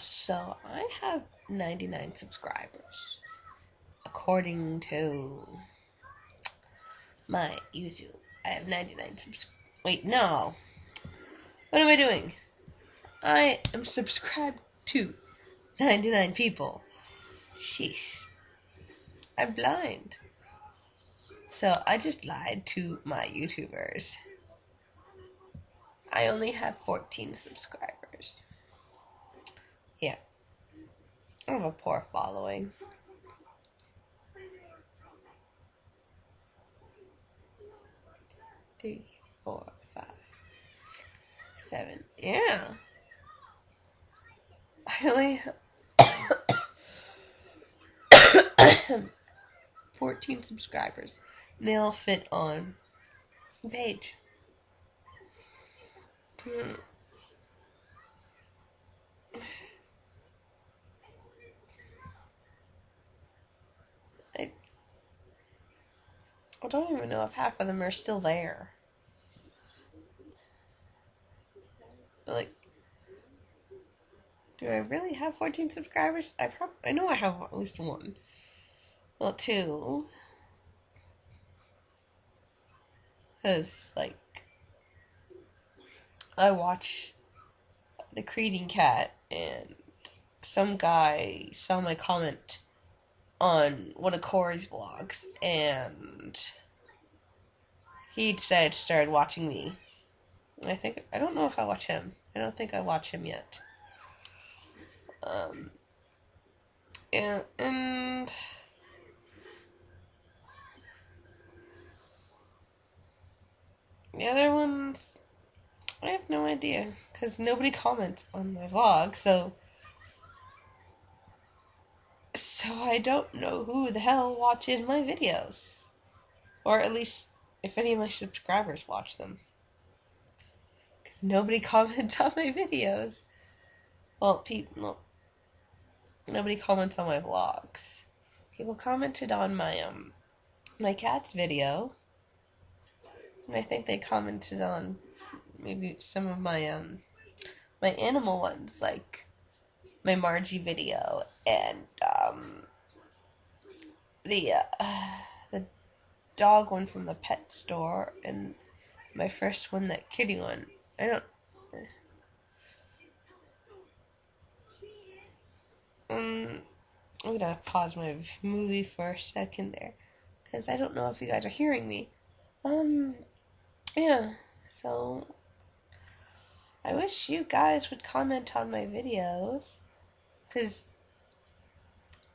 So I have 99 subscribers, according to my YouTube. I have 99 Wait, no. What am I doing? I am subscribed to 99 people. Sheesh. I'm blind. So I just lied to my YouTubers. I only have 14 subscribers. Yeah. I have a poor following. 3, 4, 5, 7. Yeah. I only have 14 subscribers. And they all fit on the page. I don't even know if half of them are still there. Like, do I really have 14 subscribers? I know I have at least one. Well, two. Because, like, I watch The Creeding Cat, and some guy saw my comment on one of Corey's vlogs, and he decided to start watching me. I don't know if I watch him. I don't think I watch him yet. Yeah, and the other ones, I have no idea, because nobody comments on my vlog, so I don't know who the hell watches my videos. Or at least, if any of my subscribers watch them. Because nobody comments on my videos. Well, nobody comments on my vlogs. People commented on my cat's video. And I think they commented on maybe some of my animal ones, like my Margie video and the dog one from the pet store and my first one, that kitty one. I'm gonna pause my movie for a second there, because I don't know if you guys are hearing me. Yeah, so I wish you guys would comment on my videos, because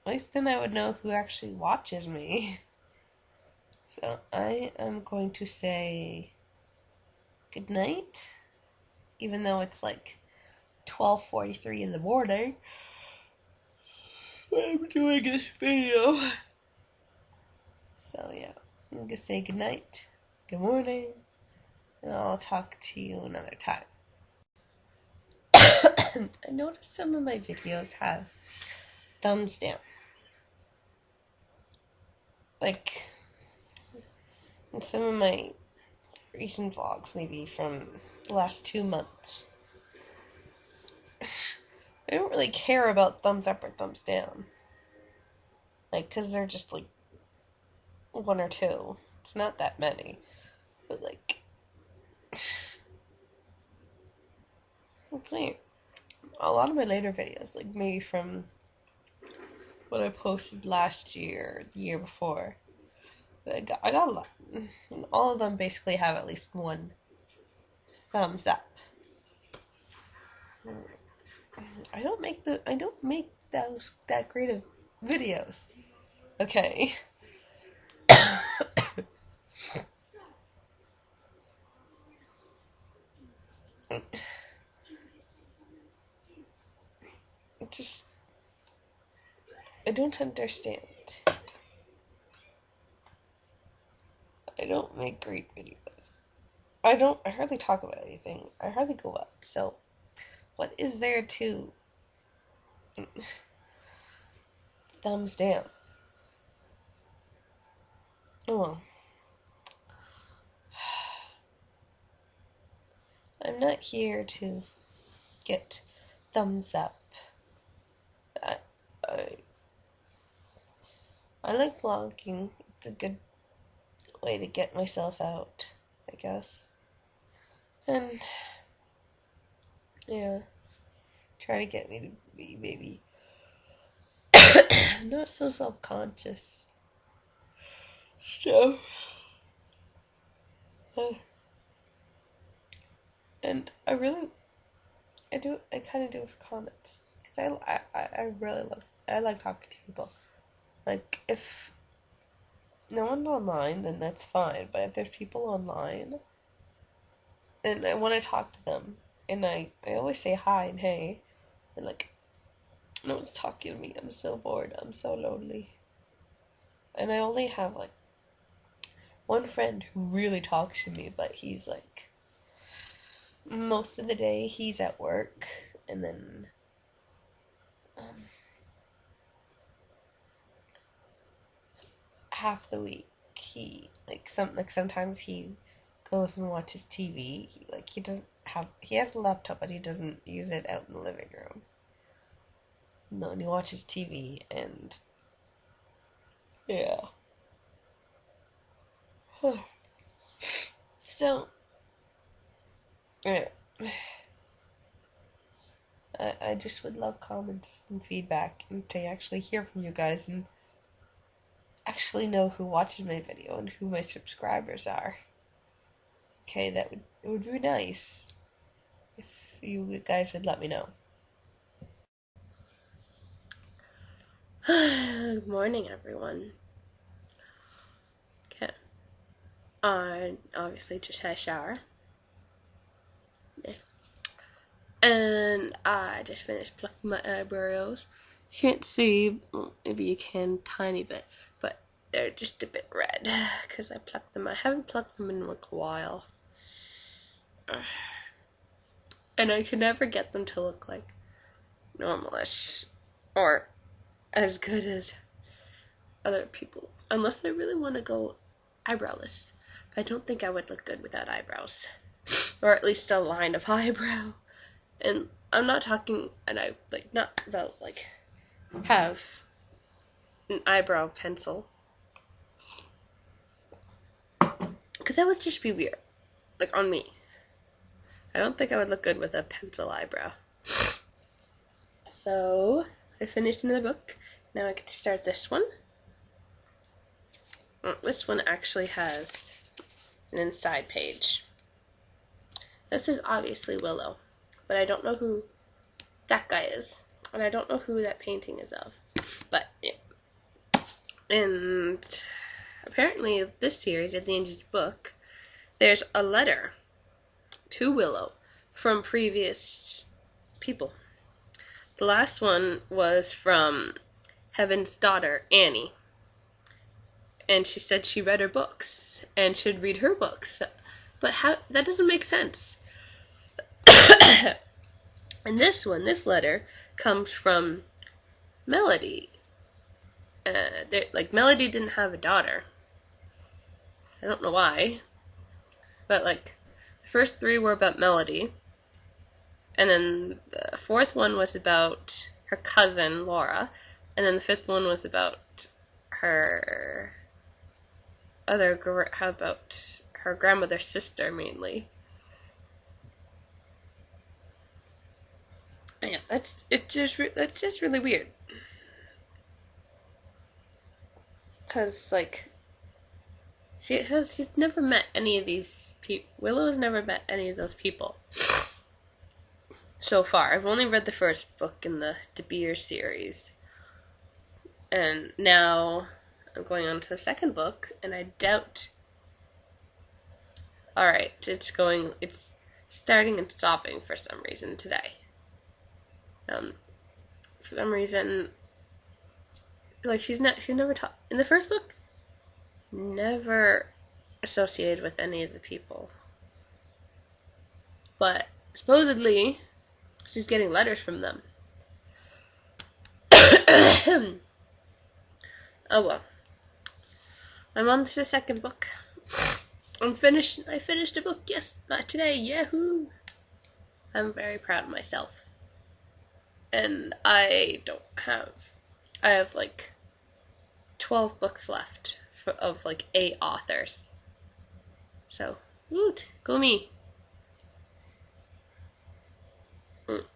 at least then I would know who actually watches me. So I am going to say good night, even though it's like 12:43 in the morning. I'm doing this video. So yeah, I'm gonna say good night, good morning, and I'll talk to you another time. I noticed some of my videos have thumbs down. Like, in some of my recent vlogs, maybe from the last 2 months. I don't really care about thumbs up or thumbs down. Like, because they're just like 1 or 2. It's not that many. But like, let's see. A lot of my later videos, like maybe from what I posted last year, the year before, I got a lot. And all of them basically have at least 1 thumbs up. I don't make that great of videos. Okay. I don't understand. I don't make great videos. I hardly talk about anything. I hardly go out. So, what is there to thumbs down? Oh well. I'm not here to get thumbs up I like vlogging. It's a good way to get myself out, I guess. And yeah, try to get me to be maybe not so self-conscious. So, and I kind of do it for comments, because I really I like talking to people. Like, if no one's online, then that's fine, but if there's people online, and I want to talk to them, and I always say hi and hey, and like, no one's talking to me, I'm so bored, I'm so lonely. And I only have like one friend who really talks to me, but he's like, most of the day he's at work, and then half the week he sometimes he goes and watches TV. He has a laptop, but he doesn't use it out in the living room. No, and he watches TV, and yeah. So yeah. I just would love comments and feedback, and to actually hear from you guys, and actually know who watches my video and who my subscribers are. Okay, it would be nice if you guys would let me know. Good morning, everyone. Okay. I obviously just had a shower. Yeah. And I just finished plucking my eyebrows. You can't see, well, maybe you can tiny bit, but they're just a bit red because I plucked them. I haven't plucked them in like a while. And I can never get them to look like normalish or as good as other people's, unless I really want to go eyebrowless. But I don't think I would look good without eyebrows, or at least a line of eyebrow. And I'm not talking, and I like not about like have an eyebrow pencil, because that would just be weird, like on me. I don't think I would look good with a pencil eyebrow. So I finished another book. Now I get to start this one. This one actually has an inside page. This is obviously Willow, but I don't know who that guy is, and I don't know who that painting is of. But yeah. And apparently this series, at the end of the book, there's a letter to Willow from previous people. The last one was from Heaven's daughter, Annie. And she said she read her books and should read her books. But how? That doesn't make sense. And this letter comes from Melody. Melody didn't have a daughter. I don't know why. But like, the first three were about Melody. And then the fourth one was about her cousin, Laura. And then the fifth one was about her her grandmother's sister, mainly. Yeah, that's just really weird. Cause like, she says she's never met any of these people. Willow's never met any of those people so far. I've only read the first book in the De Beer series, and now I'm going on to the second book, and I doubt. Alright, it's starting and stopping for some reason today. For some reason, like, she never taught in the first book, never associated with any of the people. But supposedly, she's getting letters from them. Oh well. I'm on to the second book. I finished a book today. Yahoo! I'm very proud of myself. And I have like 12 books left of like 8 authors. So, woot, go me.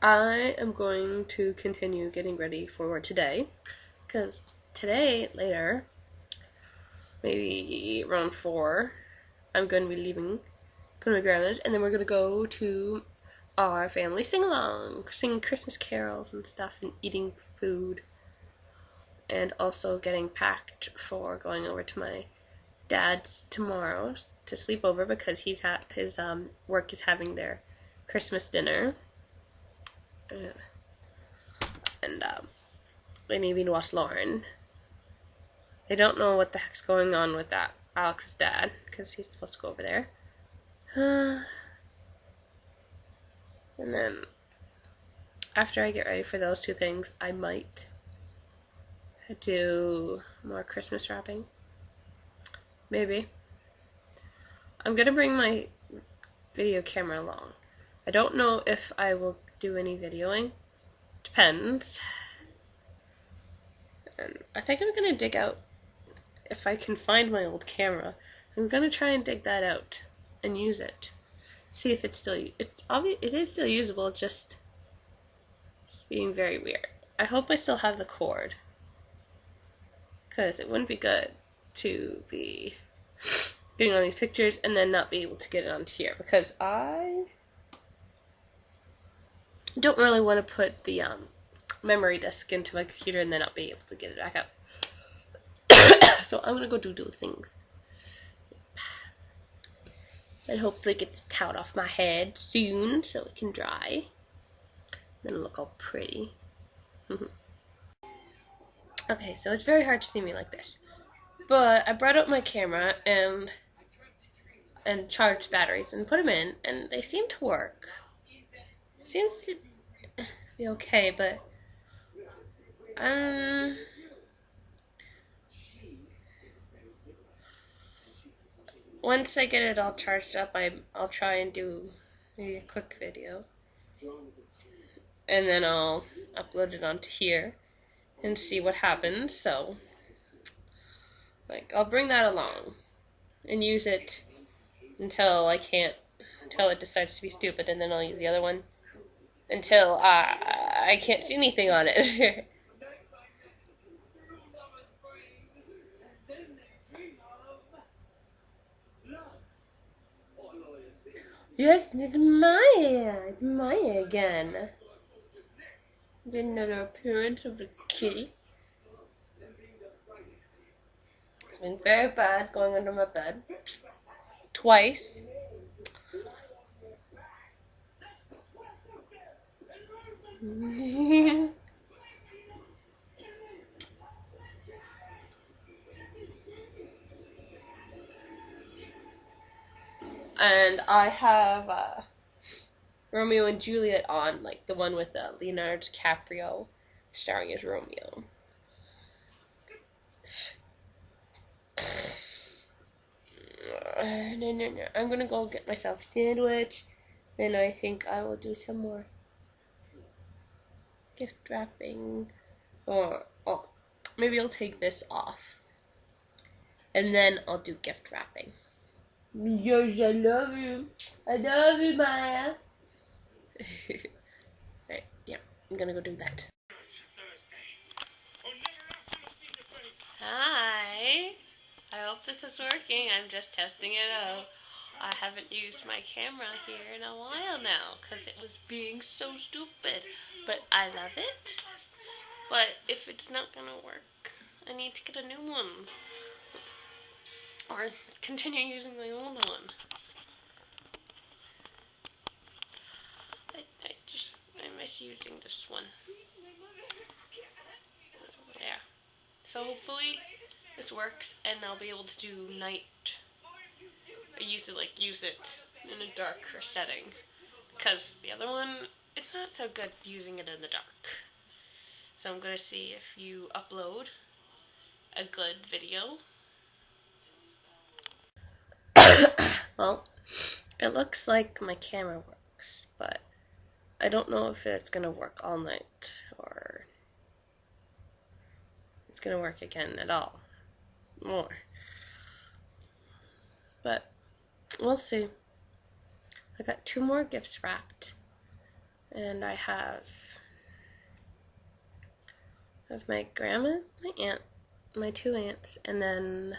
I am going to continue getting ready for today, because today, later, maybe around 4, I'm going to be leaving, going to my grandma's, and then we're going to go to our family sing-along, sing Christmas carols and stuff, and eating food, and also getting packed for going over to my dad's tomorrow to sleep over, because his work is having their Christmas dinner. And I need to watch Lauren. I don't know what the heck's going on with that Alex's dad, because he's supposed to go over there. And then after I get ready for those 2 things, I might do more Christmas wrapping. Maybe. I'm gonna bring my video camera along. I don't know if I will do any videoing. Depends. And I think I'm gonna dig out, if I can find my old camera, I'm gonna try and dig that out and use it. See if it's still, it's obvious, it is still usable, just it's being very weird. I hope I still have the cord, because it wouldn't be good to be getting all these pictures and then not be able to get it onto here, because I don't really want to put the memory disk into my computer and then not be able to get it back out. So I'm gonna go do those things, and hopefully get this towel off my head soon so it can dry. Then it'll look all pretty. Okay, so it's very hard to see me like this, but I brought out my camera and charged batteries and put them in, and they seem to work. It seems to be okay, but once I get it all charged up, I'll try and do maybe a quick video, and then I'll upload it onto here and see what happens. So, like, I'll bring that along and use it until it decides to be stupid, and then I'll use the other one until I can't see anything on it. Yes, it's Maya again. It's another appearance of the kitty. Been very bad going under my bed. Twice. And I have Romeo and Juliet on, like the one with Leonardo DiCaprio starring as Romeo. No. I'm gonna go get myself a sandwich. Then I think I will do some more gift wrapping. Or maybe I'll take this off. And then I'll do gift wrapping. Yes, I love you. I love you, Maya. Right, yeah, I'm gonna go do that. Hi. I hope this is working. I'm just testing it out. I haven't used my camera here in a while now because it was being so stupid. But I love it. But if it's not gonna work, I need to get a new one. Or continue using my old one. I miss using this one. Yeah. So hopefully this works and I'll be able to do night. I use it in a darker setting. Because the other one, it's not so good using it in the dark. So I'm going to see if you upload a good video. Well, it looks like my camera works, but I don't know if it's going to work all night or it's going to work again at all. more. But we'll see. I got 2 more gifts wrapped, and I have my grandma, my aunt, my 2 aunts, and then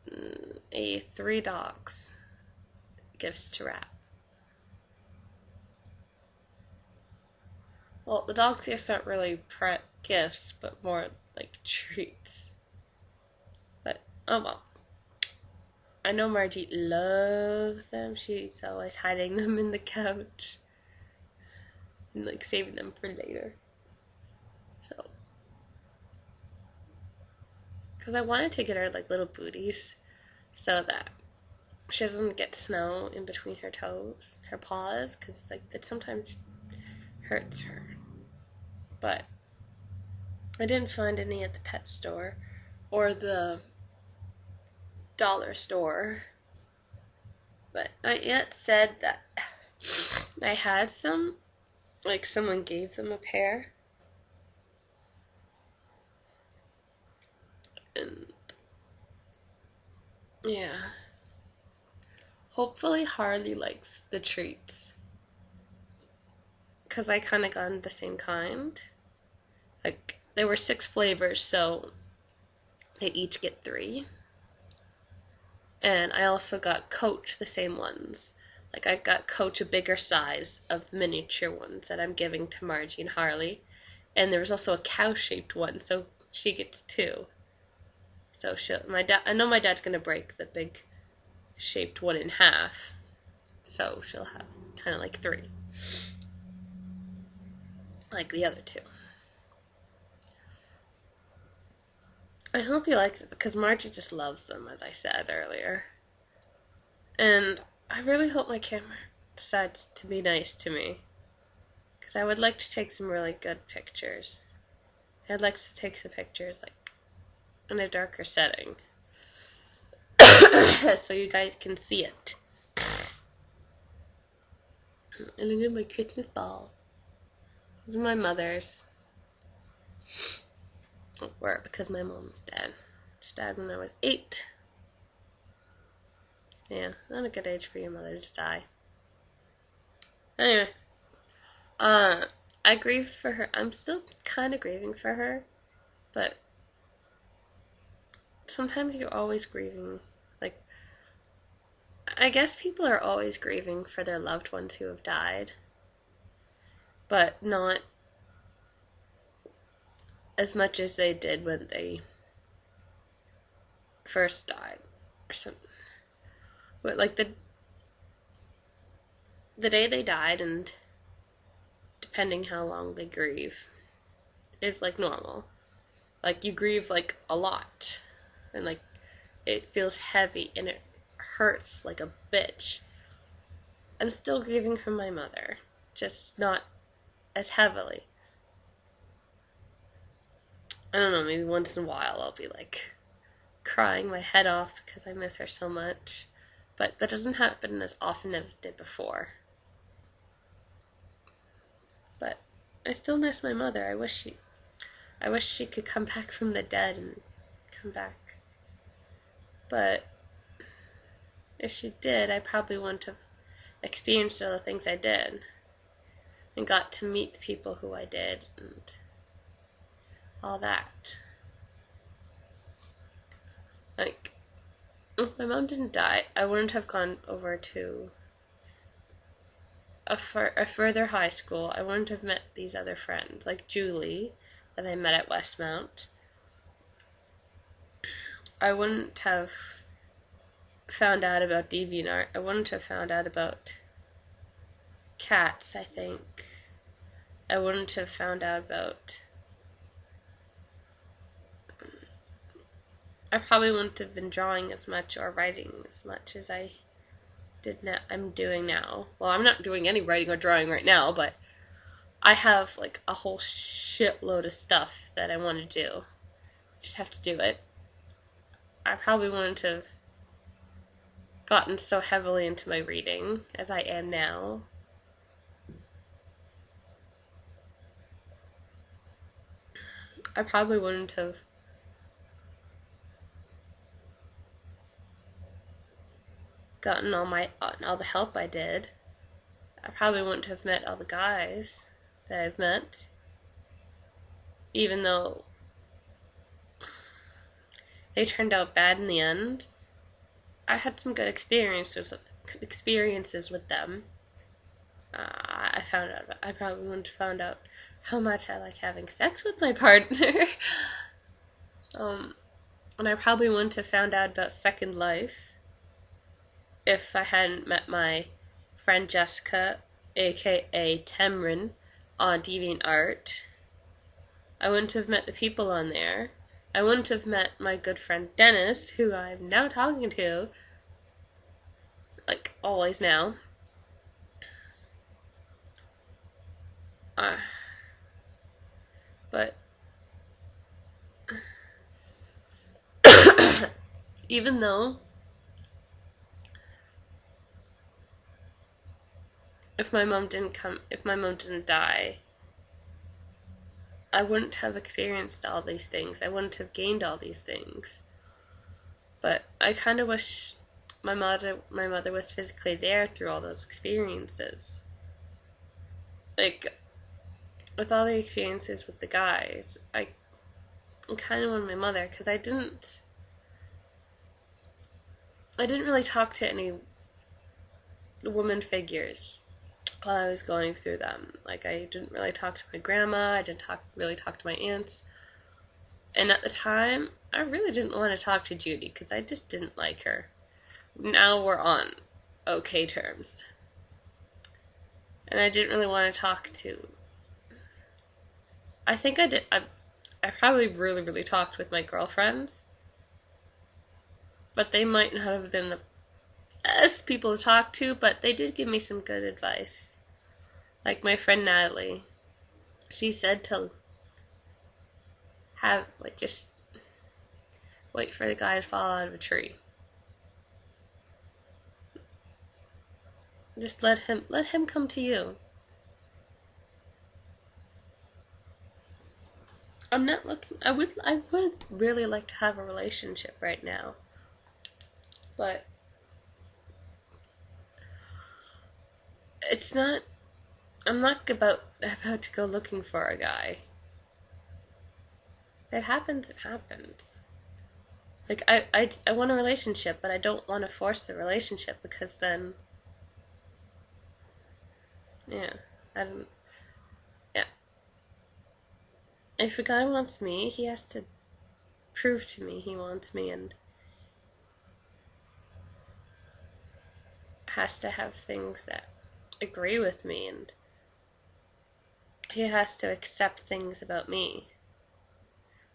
3 dogs gifts to wrap. Well, the dog gifts aren't really gifts, but more like treats. But, oh well. I know Margie loves them. She's always hiding them in the couch and like saving them for later. So, because I wanted to get her like little booties so that she doesn't get snow in between her toes, her paws, because like that sometimes hurts her. But I didn't find any at the pet store or the dollar store. But my aunt said that I had some, like someone gave them a pair. And yeah. Hopefully Harley likes the treats. Because I kind of got the same kind. Like, there were 6 flavors, so they each get 3. And I also got Coach the same ones. Like, I got Coach a bigger size of miniature ones that I'm giving to Margie and Harley. And there was also a cow-shaped one, so she gets 2. So I know my dad's going to break the big shaped one in half. So she'll have kind of like 3. Like the other 2. I hope you like them because Margie just loves them, as I said earlier. And I really hope my camera decides to be nice to me, because I would like to take some really good pictures. I'd like to take some pictures like in a darker setting so you guys can see it. And look at my Christmas ball. These are my mother's. Were because my mom's dead. She died when I was 8. Yeah, not a good age for your mother to die. Anyway, I grieve for her. I'm still kind of grieving for her, but sometimes you're always grieving. Like, I guess people are always grieving for their loved ones who have died, but not as much as they did when they first died or something. But like the day they died, and depending how long they grieve, is like normal. Like, you grieve like a lot, and like it feels heavy and it hurts like a bitch. I'm still grieving for my mother, just not as heavily. I don't know, maybe once in a while I'll be like crying my head off because I miss her so much, but that doesn't happen as often as it did before. But I still miss my mother. I wish she could come back from the dead and come back. But if she did, I probably wouldn't have experienced all the things I did and got to meet the people who I did and all that. Like, if my mom didn't die, I wouldn't have gone over to a further high school. I wouldn't have met these other friends, like Julie, that I met at Westmount. I wouldn't have found out about DeviantArt. I wouldn't have found out about cats, I think. I wouldn't have found out about... I probably wouldn't have been drawing as much or writing as much as I'm doing now. Well, I'm not doing any writing or drawing right now, but I have like a whole shitload of stuff that I want to do. I just have to do it. I probably wouldn't have gotten so heavily into my reading as I am now. I probably wouldn't have gotten all the help I did, I probably wouldn't have met all the guys that I've met, even though they turned out bad in the end. I had some good experiences with them. I probably wouldn't have found out how much I like having sex with my partner. And I probably wouldn't have found out about Second Life if I hadn't met my friend Jessica, aka Temrin, on DeviantArt. I wouldn't have met the people on there. I wouldn't have met my good friend Dennis, who I'm now talking to, like always now. But even though if my mom didn't die, I wouldn't have experienced all these things. I wouldn't have gained all these things. But I kind of wish my mother was physically there through all those experiences. Like, with all the experiences with the guys, I kind of want my mother, because I didn't really talk to any woman figures while I was going through them. Like, I didn't really talk to my grandma, I didn't really talk to my aunts. And at the time, I really didn't want to talk to Judy, because I just didn't like her. Now we're on okay terms. And I didn't really want to talk to... I think I did... I probably really, really talked with my girlfriends. But they might not have been the best people to talk to, but they did give me some good advice. Like my friend Natalie. She said to just wait for the guy to fall out of a tree. Just let him come to you. I'm not looking... I would really like to have a relationship right now. But it's not... I'm not about to go looking for a guy. If it happens, it happens. Like, I want a relationship, but I don't want to force the relationship, because then... Yeah, I don't... Yeah. If a guy wants me, he has to prove to me he wants me, and has to have things that agree with me, and he has to accept things about me.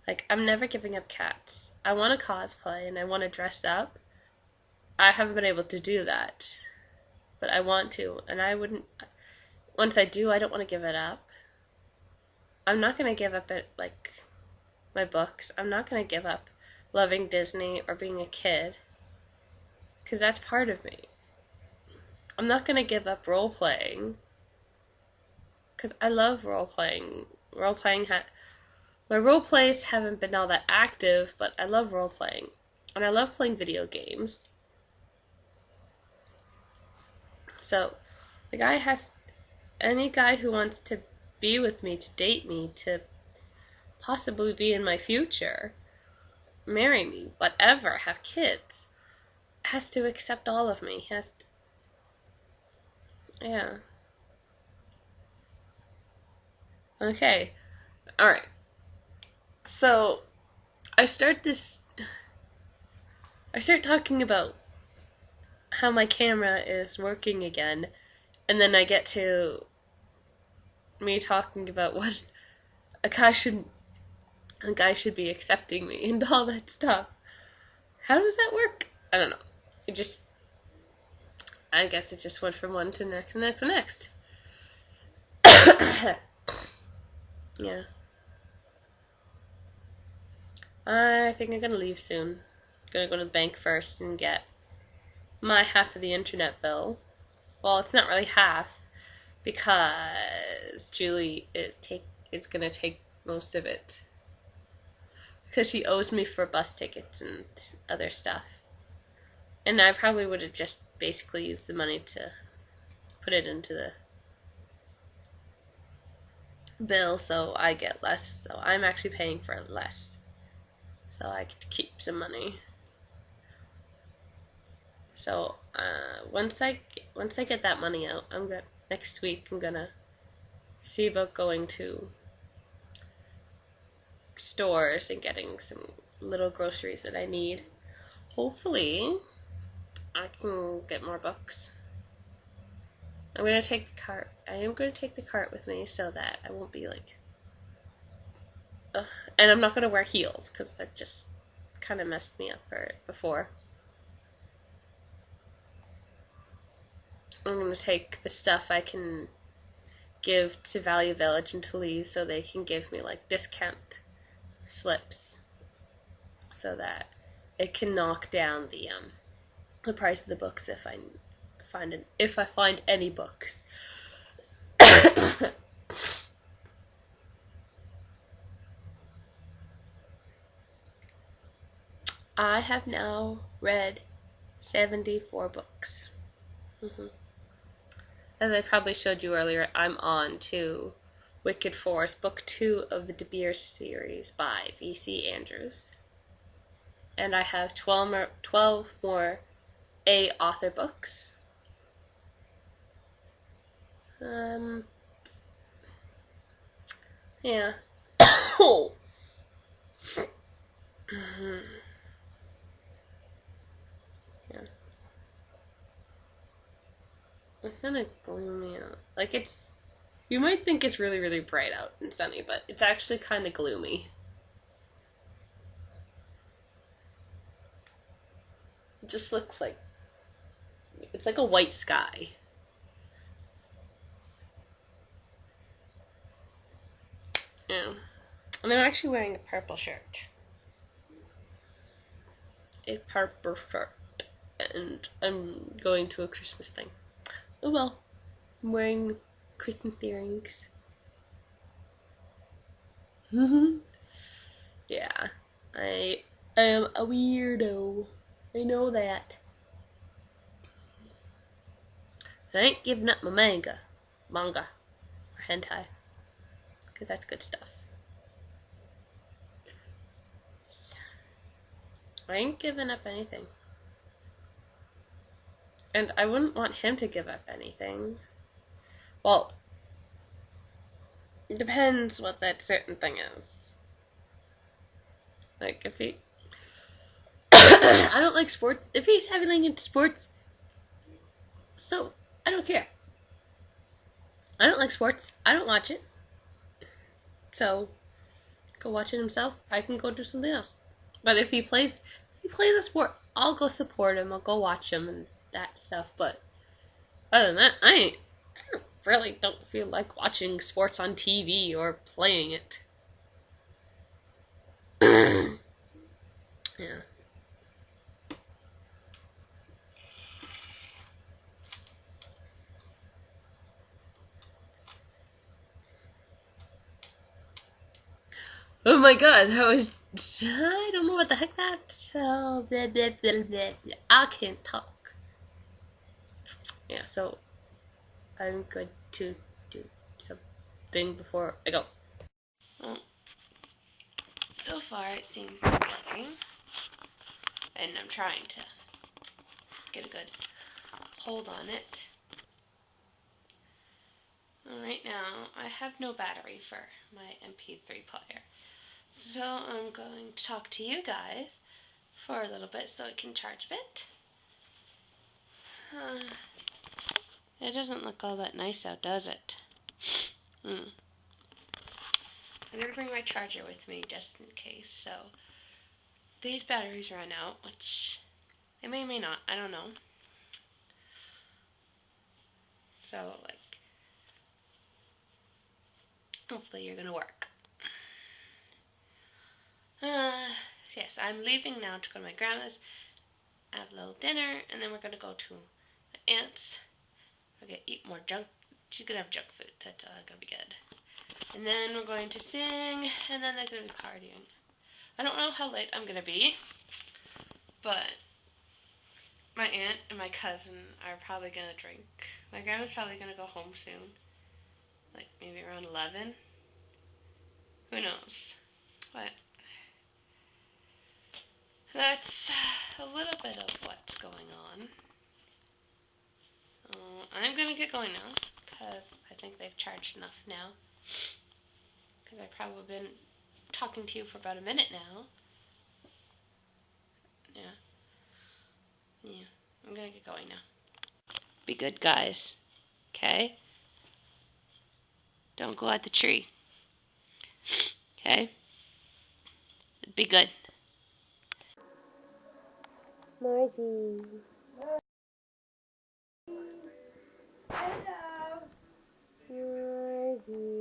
Like, I'm never giving up cats. I want to cosplay and I want to dress up. I haven't been able to do that, but I want to, and I wouldn't... Once I do, I don't want to give it up. I'm not going to give up like my books. I'm not going to give up loving Disney or being a kid, because that's part of me. I'm not going to give up role-playing, because I love role-playing. My role-plays haven't been all that active, but I love role-playing. And I love playing video games. So, any guy who wants to be with me, to date me, to possibly be in my future, marry me, whatever, have kids, has to accept all of me. Has to... Yeah. Okay. Alright. So, I start talking about how my camera is working again, and then I get to me talking about what a guy should be accepting me and all that stuff. How does that work? I don't know. I guess it just went from one to next and next and next. Yeah. I think I'm gonna leave soon. Gonna go to the bank first and get my half of the internet bill. Well, it's not really half, because Julie is gonna take most of it, because she owes me for bus tickets and other stuff. And I probably would have just basically use the money to put it into the bill, so I get less. So I'm actually paying for less, so I get to keep some money. So once I get that money out, next week I'm gonna see about going to stores and getting some little groceries that I need. Hopefully I can get more books. I'm gonna take the cart. I am gonna take the cart with me so that I won't be like, ugh. And I'm not gonna wear heels because that just kind of messed me up before. I'm gonna take the stuff I can give to Value Village and to Lee so they can give me like discount slips so that it can knock down the price of the books if I find any books. I have now read 74 books. As I probably showed you earlier, I'm on to Wicked Forest, Book 2 of the De Beers series by v.c.Andrews. And I have 12 more A author books. Yeah. Oh. Yeah. It's kind of gloomy out. Like you might think it's really, really bright out and sunny, but it's actually kind of gloomy. It just looks like it's like a white sky. Yeah. And I'm actually wearing a purple shirt. A purple shirt. And I'm going to a Christmas thing. Oh well. I'm wearing Christmas earrings. Yeah. I am a weirdo. I know that. I ain't giving up my manga, or hentai, because that's good stuff. I ain't giving up anything. And I wouldn't want him to give up anything. Well, it depends what that certain thing is. Like, if he... I don't like sports. If he's heavily into sports, so I don't care. I don't like sports. I don't watch it. So, go watch it himself. I can go do something else. But if he plays a sport, I'll go support him. I'll go watch him and that stuff. But other than that, I really don't feel like watching sports on TV or playing it. Yeah. Oh my god, that was... I don't know what the heck that... Blah, blah, blah, blah, blah. I can't talk. Yeah, so... I'm going to do something before I go. Well, so far it seems to be working. And I'm trying to get a good hold on it. Well, right now, I have no battery for my MP3 player. So I'm going to talk to you guys for a little bit so it can charge a bit. It doesn't look all that nice out, does it? I'm going to bring my charger with me just in case. So these batteries run out, which they may or may not. I don't know. So, like, hopefully you're going to work. Yes, I'm leaving now to go to my grandma's, have a little dinner, and then we're going to go to my aunt's. We're going to eat more junk. She's going to have junk food. That's going to be good. And then we're going to sing, and then they're going to be partying. I don't know how late I'm going to be, but my aunt and my cousin are probably going to drink. My grandma's probably going to go home soon. Like maybe around 11. Who knows? But that's a little bit of what's going on. I'm going to get going now because I think they've charged enough now. Because I've probably been talking to you for about a minute now. Yeah, I'm going to get going now. Be good, guys. Okay? Don't go at the tree. Okay? Be good. Margie. Hello. Margie.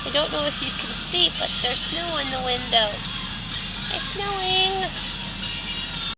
I don't know if you can see, but there's snow in the window. It's snowing.